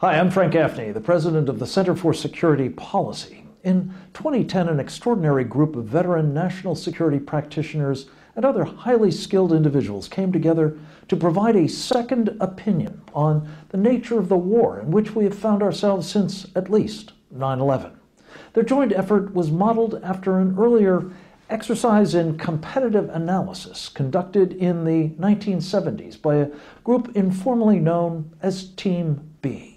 Hi, I'm Frank Gaffney, the president of the Center for Security Policy. In 2010, an extraordinary group of veteran national security practitioners and other highly skilled individuals came together to provide a second opinion on the nature of the war in which we have found ourselves since at least 9/11. Their joint effort was modeled after an earlier exercise in competitive analysis conducted in the 1970s by a group informally known as Team B.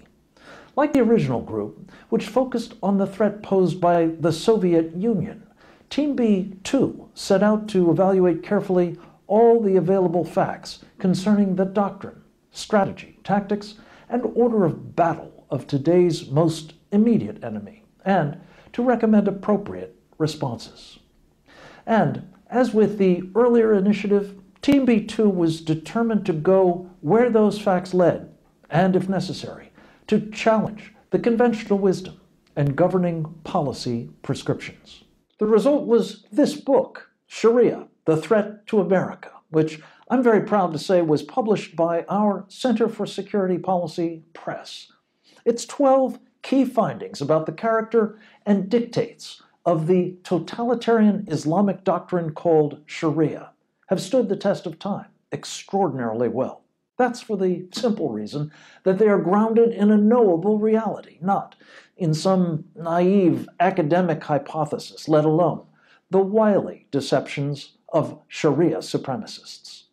Like the original group, which focused on the threat posed by the Soviet Union, Team B, too, set out to evaluate carefully all the available facts concerning the doctrine, strategy, tactics, and order of battle of today's most immediate enemy, and to recommend appropriate responses. And, as with the earlier initiative, Team B2 was determined to go where those facts led, and, if necessary, to challenge the conventional wisdom and governing policy prescriptions. The result was this book, Sharia, The Threat to America, which I'm very proud to say was published by our Center for Security Policy Press. Its 12 key findings about the character and dictates of the totalitarian Islamic doctrine called Sharia have stood the test of time extraordinarily well. That's for the simple reason that they are grounded in a knowable reality, not in some naive academic hypothesis, let alone the wily deceptions of Sharia supremacists.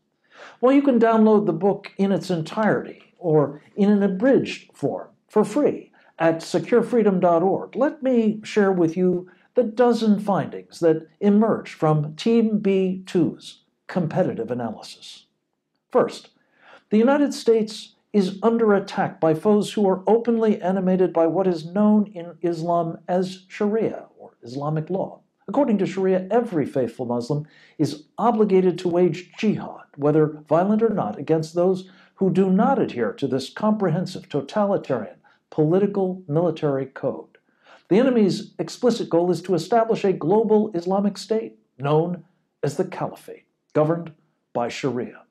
Well, you can download the book in its entirety or in an abridged form for free at securefreedom.org. Let me share with you the dozen findings that emerged from Team B2's competitive analysis. First, the United States is under attack by foes who are openly animated by what is known in Islam as Sharia, or Islamic law. According to Sharia, every faithful Muslim is obligated to wage jihad, whether violent or not, against those who do not adhere to this comprehensive, totalitarian, political, military code. The enemy's explicit goal is to establish a global Islamic state known as the Caliphate, governed by Sharia.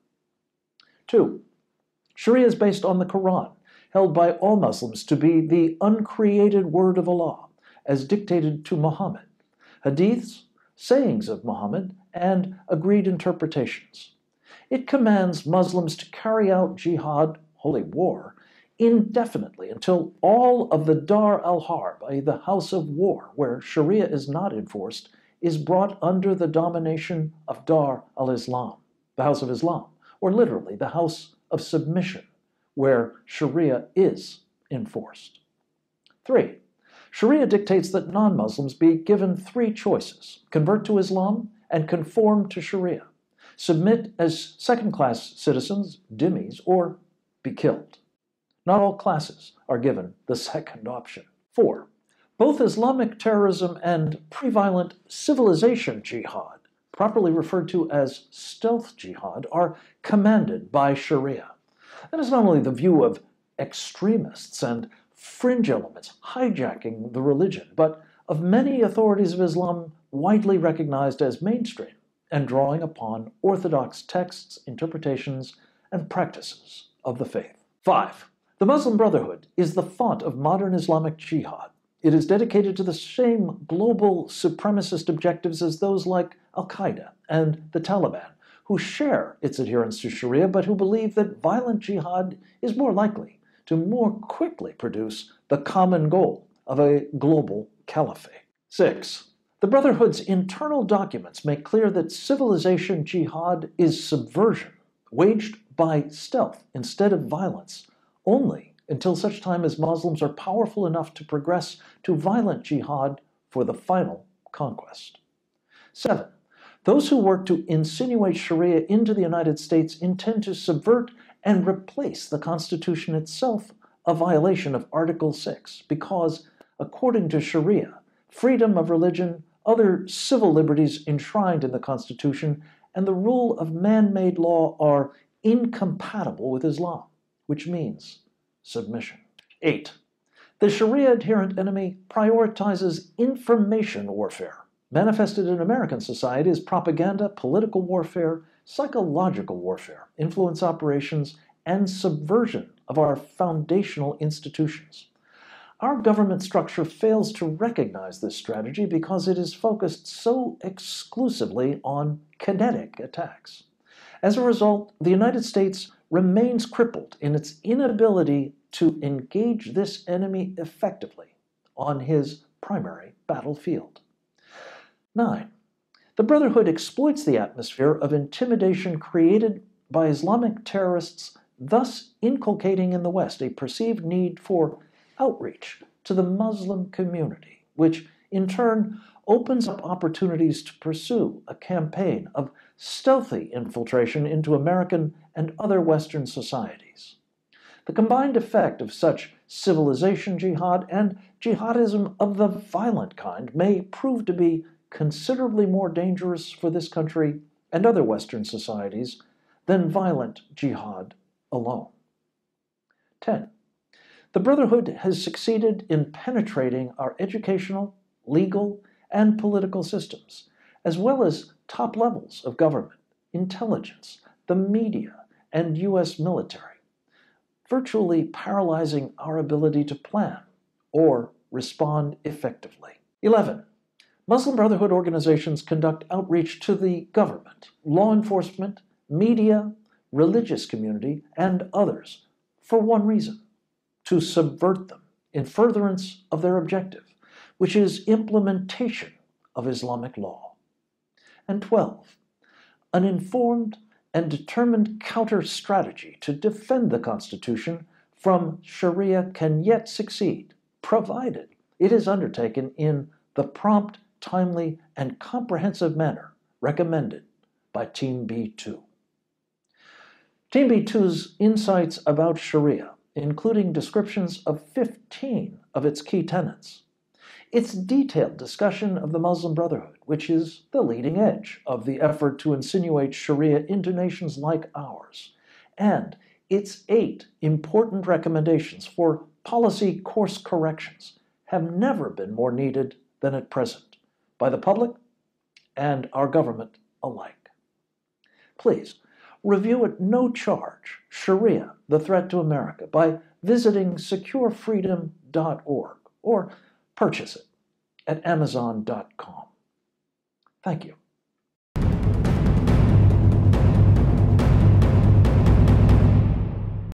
2. Sharia is based on the Quran, held by all Muslims to be the uncreated word of Allah, as dictated to Muhammad, hadiths, sayings of Muhammad, and agreed interpretations. It commands Muslims to carry out jihad, holy war, indefinitely until all of the Dar al-Harb, the house of war, where Sharia is not enforced, is brought under the domination of Dar al-Islam, the house of Islam, or literally the house of submission, where Sharia is enforced. 3. Sharia dictates that non-Muslims be given 3 choices: convert to Islam and conform to Sharia, submit as second-class citizens, dhimmis, or be killed. Not all classes are given the second option. 4. Both Islamic terrorism and pre-violent civilization jihad, properly referred to as stealth jihad, are commanded by Sharia. That is not only the view of extremists and fringe elements hijacking the religion, but of many authorities of Islam widely recognized as mainstream and drawing upon orthodox texts, interpretations, and practices of the faith. 5. The Muslim Brotherhood is the font of modern Islamic jihad. It is dedicated to the same global supremacist objectives as those like Al-Qaeda and the Taliban, who share its adherence to Sharia, but who believe that violent jihad is more likely to more quickly produce the common goal of a global caliphate. 6. The Brotherhood's internal documents make clear that civilization jihad is subversion, waged by stealth instead of violence, only until such time as Muslims are powerful enough to progress to violent jihad for the final conquest. 7. Those who work to insinuate Sharia into the United States intend to subvert and replace the Constitution itself, a violation of Article 6, because, according to Sharia, freedom of religion, other civil liberties enshrined in the Constitution, and the rule of man-made law are incompatible with Islam, which means submission. 8. The Sharia-adherent enemy prioritizes information warfare, manifested in American society as propaganda, political warfare, psychological warfare, influence operations, and subversion of our foundational institutions. Our government structure fails to recognize this strategy because it is focused so exclusively on kinetic attacks. As a result, the United States remains crippled in its inability to engage this enemy effectively on his primary battlefield. 9. The Brotherhood exploits the atmosphere of intimidation created by Islamic terrorists, thus inculcating in the West a perceived need for outreach to the Muslim community, which in turn opens up opportunities to pursue a campaign of stealthy infiltration into American and other Western societies. The combined effect of such civilization jihad and jihadism of the violent kind may prove to be considerably more dangerous for this country and other Western societies than violent jihad alone. 10. The Brotherhood has succeeded in penetrating our educational, legal, and political systems, as well as top levels of government, intelligence, the media, and U.S. military, virtually paralyzing our ability to plan or respond effectively. 11. Muslim Brotherhood organizations conduct outreach to the government, law enforcement, media, religious community, and others for one reason: to subvert them in furtherance of their objective, which is implementation of Islamic law. And 12. An informed and determined counter-strategy to defend the Constitution from Sharia can yet succeed, provided it is undertaken in the prompt, timely, and comprehensive manner recommended by Team B2. Team B2's insights about Sharia, including descriptions of 15 of its key tenets, its detailed discussion of the Muslim Brotherhood, which is the leading edge of the effort to insinuate Sharia into nations like ours, and its 8 important recommendations for policy course corrections have never been more needed than at present by the public and our government alike. Please review at no charge Sharia, the Threat to America, by visiting securefreedom.org or purchase it at amazon.com. Thank you.